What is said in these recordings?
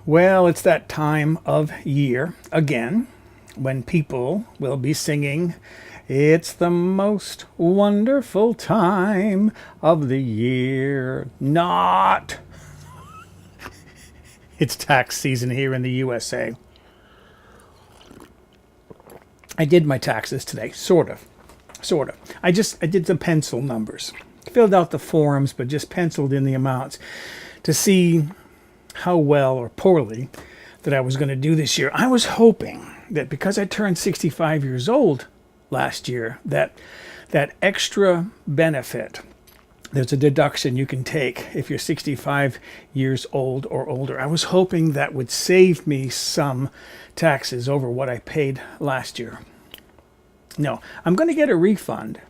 Well, it's that time of year again when people will be singing, "It's the most wonderful time of the year." Not. It's tax season here in the USA. I did my taxes today, sort of. Sort of. I did the pencil numbers. Filled out the forms, but just penciled in the amounts to see how well or poorly that I was going to do this year. I was hoping that because I turned 65 years old last year, that extra benefit, there's a deduction you can take if you're 65 years old or older. I was hoping that would save me some taxes over what I paid last year. No, I'm going to get a refund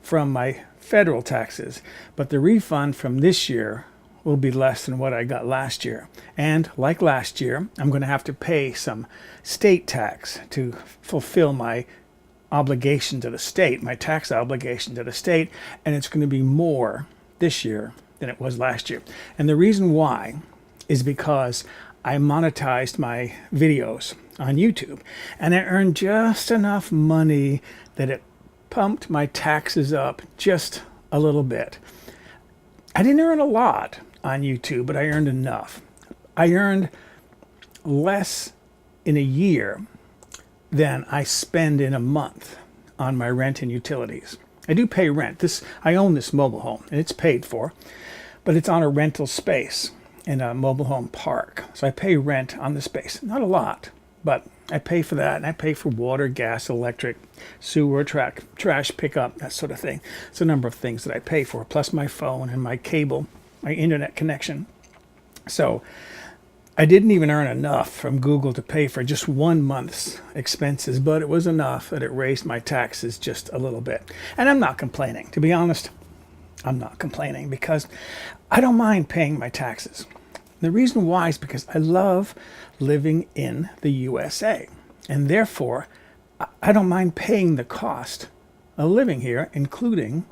from my federal taxes, but the refund from this year will be less than what I got last year. And like last year, I'm going to have to pay some state tax to fulfill my obligation to the state, my tax obligation to the state, and it's going to be more this year than it was last year. And the reason why is because I monetized my videos on YouTube and I earned just enough money that it pumped my taxes up just a little bit. I didn't earn a lot on YouTube, but I earned enough. I earned less in a year than I spend in a month on my rent and utilities. I do pay rent. I own this mobile home and it's paid for, but it's on a rental space in a mobile home park. So I pay rent on the space. Not a lot, but I pay for that, and I pay for water, gas, electric, sewer, trash pickup, that sort of thing. It's a number of things that I pay for, plus my phone and my cable, my internet connection. So I didn't even earn enough from Google to pay for just 1 month's expenses, but it was enough that it raised my taxes just a little bit. And I'm not complaining. To be honest, I'm not complaining because I don't mind paying my taxes. The reason why is because I love living in the USA, and therefore I don't mind paying the cost of living here, including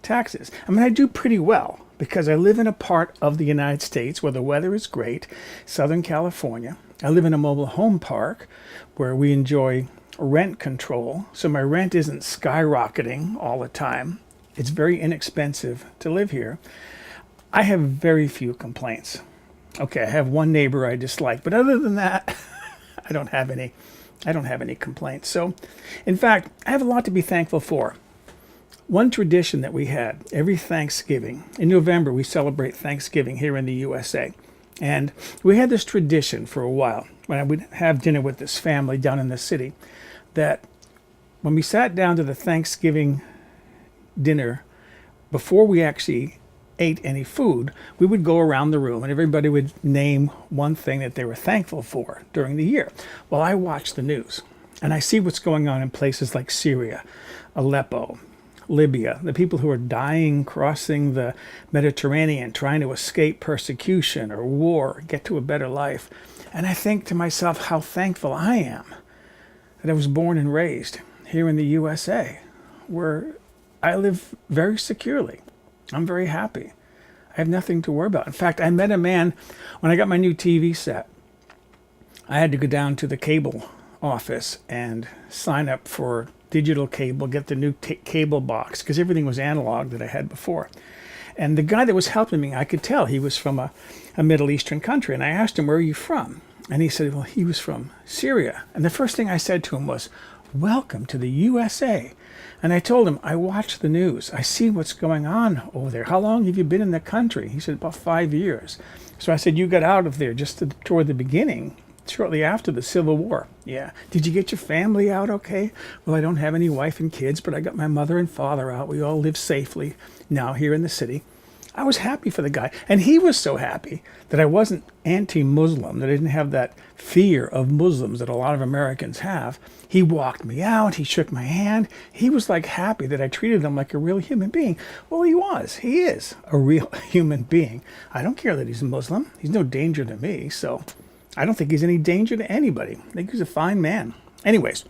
taxes. I mean, I do pretty well because I live in a part of the United States where the weather is great, Southern California. I live in a mobile home park where we enjoy rent control, so my rent isn't skyrocketing all the time. It's very inexpensive to live here. I have very few complaints. Okay, I have one neighbor I dislike, but other than that, I don't have any complaints. So, in fact, I have a lot to be thankful for. One tradition that we had every Thanksgiving, in November we celebrate Thanksgiving here in the USA. And we had this tradition for a while when I would have dinner with this family down in the city, that when we sat down to the Thanksgiving dinner, before we actually ate any food, we would go around the room and everybody would name one thing that they were thankful for during the year. Well, I watch the news and I see what's going on in places like Syria, Aleppo, Libya, the people who are dying crossing the Mediterranean, trying to escape persecution or war, get to a better life. And I think to myself how thankful I am that I was born and raised here in the USA, where I live very securely. I'm very happy. I have nothing to worry about. In fact, I met a man when I got my new TV set. I had to go down to the cable office and sign up for digital cable, get the new cable box, because everything was analog that I had before. And the guy that was helping me, I could tell he was from a Middle Eastern country. And I asked him, "Where are you from?" And he said, well, he was from Syria. And the first thing I said to him was, "Welcome to the USA." And I told him, I watch the news. I see what's going on over there. "How long have you been in the country?" He said, "About 5 years." So I said, "You got out of there just toward the beginning, shortly after the Civil War." "Yeah." "Did you get your family out okay?" "Well, I don't have any wife and kids, but I got my mother and father out. We all live safely now here in the city." I was happy for the guy. And he was so happy that I wasn't anti-Muslim, that I didn't have that fear of Muslims that a lot of Americans have. He walked me out. He shook my hand. He was like happy that I treated him like a real human being. Well, he was. He is a real human being. I don't care that he's a Muslim. He's no danger to me. So I don't think he's any danger to anybody. I think he's a fine man. Anyways,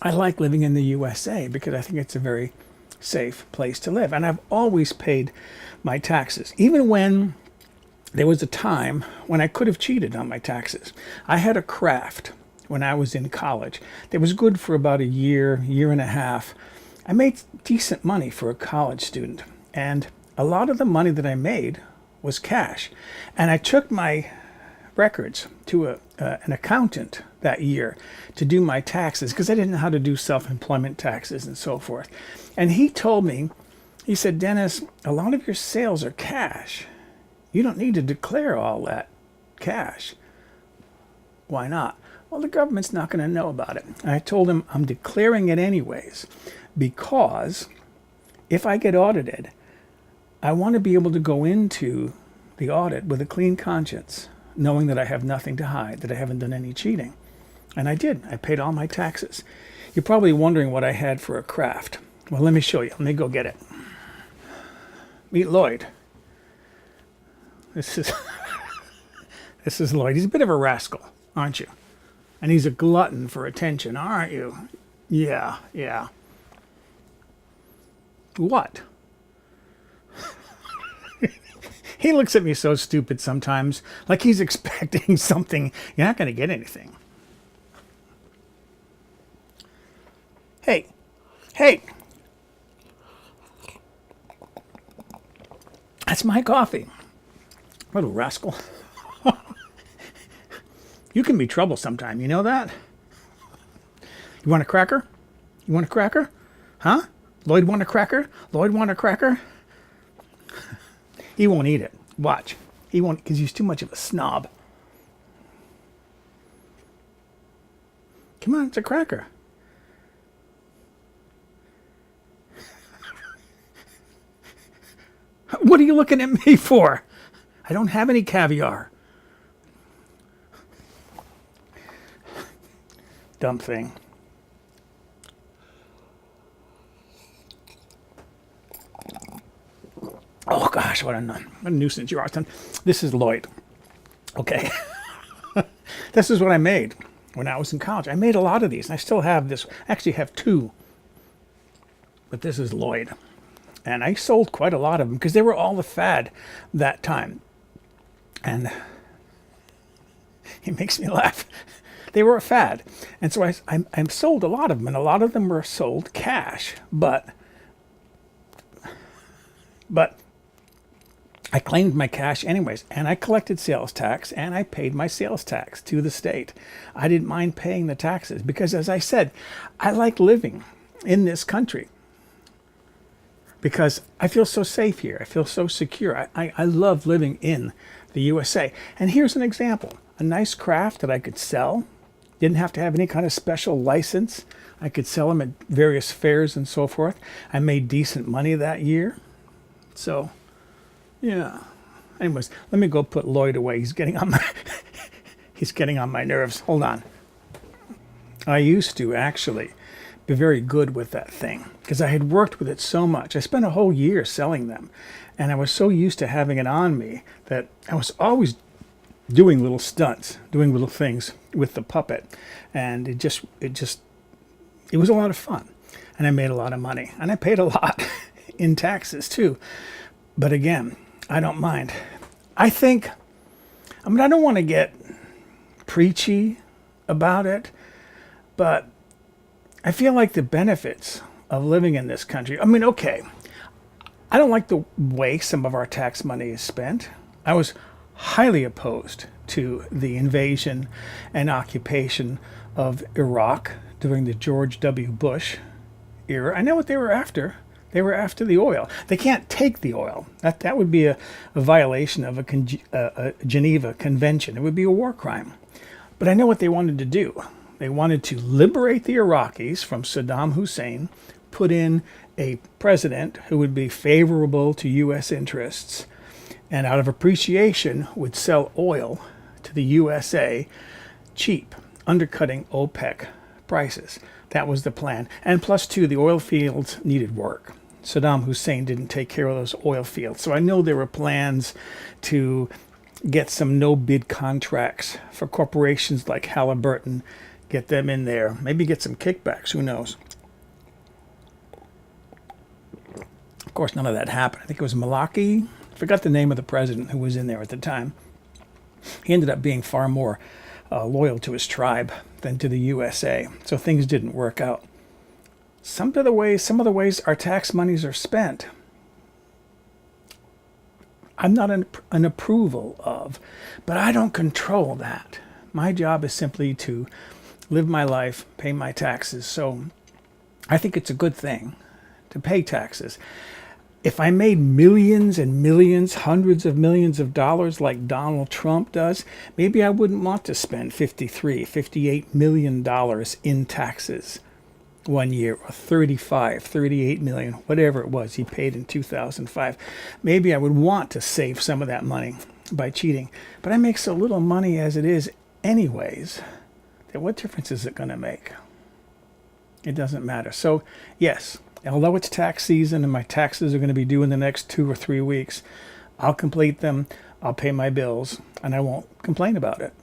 I like living in the USA because I think it's a very safe place to live. And I've always paid my taxes. Even when there was a time when I could have cheated on my taxes. I had a craft when I was in college that was good for about a year, year and a half. I made decent money for a college student, and a lot of the money that I made was cash. And I took my records to an accountant that year to do my taxes because I didn't know how to do self-employment taxes and so forth. And he told me, he said, Dennis, a lot of your sales are cash. You don't need to declare all that cash. Why not? Well, the government's not going to know about it. And I told him I'm declaring it anyways because if I get audited, I want to be able to go into the audit with a clean conscience, knowing that I have nothing to hide, that I haven't done any cheating. And I did. I paid all my taxes. You're probably wondering what I had for a craft. Well, let me show you. Let me go get it. Meet Lloyd. This is this is Lloyd. He's a bit of a rascal, aren't you? And he's a glutton for attention, aren't you? Yeah, yeah. What? He looks at me so stupid sometimes, like he's expecting something. You're not going to get anything. Hey, hey. That's my coffee. Little rascal. You can be trouble sometime, you know that? You want a cracker? You want a cracker? Huh? Lloyd want a cracker? Lloyd want a cracker? He won't eat it. Watch. He won't, because he's too much of a snob. Come on, it's a cracker. What are you looking at me for? I don't have any caviar. Dumb thing. Oh gosh, what a nuisance you are. This is Lloyd. Okay. This is what I made when I was in college. I made a lot of these, and I still have this. I actually have two. But this is Lloyd. And I sold quite a lot of them because they were all the fad that time. And it makes me laugh. They were a fad. And so I sold a lot of them, and a lot of them were sold cash. But I claimed my cash anyways, and I collected sales tax, and I paid my sales tax to the state. I didn't mind paying the taxes because, as I said, I like living in this country because I feel so safe here. I feel so secure. I love living in the USA. And here's an example. A nice craft that I could sell. Didn't have to have any kind of special license. I could sell them at various fairs and so forth. I made decent money that year. So, yeah. Anyways, let me go put Lloyd away. He's getting on my nerves. Hold on. I used to actually be very good with that thing because I had worked with it so much. I spent a whole year selling them, and I was so used to having it on me that I was always doing little stunts, doing little things with the puppet, and it was a lot of fun, and I made a lot of money, and I paid a lot in taxes too. But again, I don't mind. I don't want to get preachy about it, but I feel like the benefits of living in this country, okay, I don't like the way some of our tax money is spent. I was highly opposed to the invasion and occupation of Iraq during the George W. Bush era. I know what they were after. They were after the oil. They can't take the oil. That would be a violation of a Geneva Convention. It would be a war crime. But I know what they wanted to do. They wanted to liberate the Iraqis from Saddam Hussein, put in a president who would be favorable to U.S. interests, and out of appreciation would sell oil to the USA cheap, undercutting OPEC prices. That was the plan. And plus, too, the oil fields needed work. Saddam Hussein didn't take care of those oil fields. So I know there were plans to get some no-bid contracts for corporations like Halliburton, get them in there, maybe get some kickbacks, who knows. Of course, none of that happened. I think it was Malaki Forgot the name of the president who was in there at the time. He ended up being far more loyal to his tribe than to the USA. So things didn't work out. Some of the ways our tax monies are spent, I'm not an approval of, but I don't control that. My job is simply to live my life, pay my taxes. So I think it's a good thing to pay taxes. If I made millions and millions, hundreds of millions of dollars like Donald Trump does, maybe I wouldn't want to spend $58 million in taxes one year, or 38 million, whatever it was he paid in 2005. Maybe I would want to save some of that money by cheating. But I make so little money as it is anyways, that what difference is it going to make? It doesn't matter. So yes, although it's tax season and my taxes are going to be due in the next 2 or 3 weeks, I'll complete them, I'll pay my bills, and I won't complain about it.